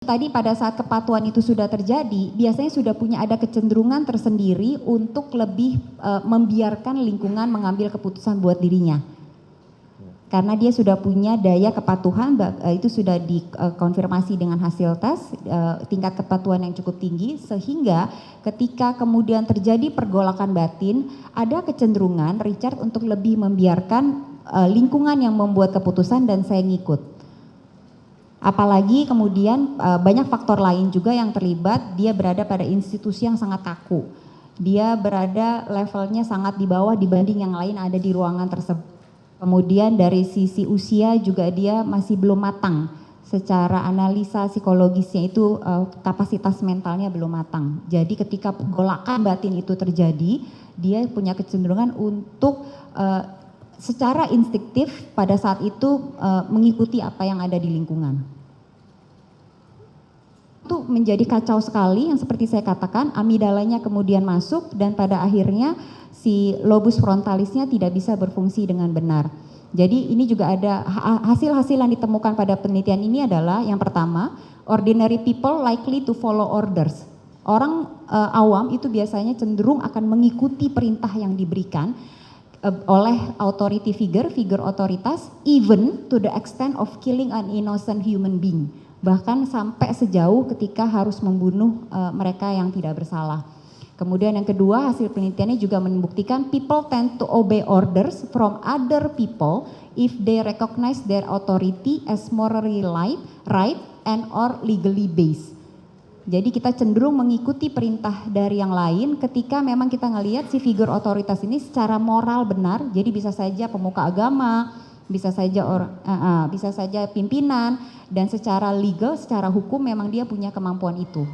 Tadi pada saat kepatuhan itu sudah terjadi, biasanya sudah punya ada kecenderungan tersendiri untuk lebih membiarkan lingkungan mengambil keputusan buat dirinya. Karena dia sudah punya daya kepatuhan, itu sudah dikonfirmasi dengan hasil tes, tingkat kepatuhan yang cukup tinggi, sehingga ketika kemudian terjadi pergolakan batin, ada kecenderungan Richard untuk lebih membiarkan lingkungan yang membuat keputusan dan saya ngikut. Apalagi kemudian banyak faktor lain juga yang terlibat, dia berada pada institusi yang sangat kaku. Dia berada levelnya sangat di bawah dibanding yang lain ada di ruangan tersebut. Kemudian dari sisi usia juga dia masih belum matang. Secara analisa psikologisnya itu kapasitas mentalnya belum matang. Jadi ketika pergolakan batin itu terjadi, dia punya kecenderungan untuk secara instiktif pada saat itu mengikuti apa yang ada di lingkungan. Itu menjadi kacau sekali yang seperti saya katakan, amigdalanya kemudian masuk dan pada akhirnya si lobus frontalisnya tidak bisa berfungsi dengan benar. Jadi ini juga ada hasil-hasil yang ditemukan pada penelitian ini adalah yang pertama, ordinary people likely to follow orders. Orang awam itu biasanya cenderung akan mengikuti perintah yang diberikan oleh authority figure otoritas, even to the extent of killing an innocent human being. Bahkan sampai sejauh ketika harus membunuh mereka yang tidak bersalah. Kemudian yang kedua, hasil penelitiannya juga membuktikan people tend to obey orders from other people if they recognize their authority as morally right and or legally based. Jadi kita cenderung mengikuti perintah dari yang lain ketika memang kita ngelihat si figur otoritas ini secara moral benar, jadi bisa saja pemuka agama, bisa saja pimpinan, dan secara legal, secara hukum memang dia punya kemampuan itu.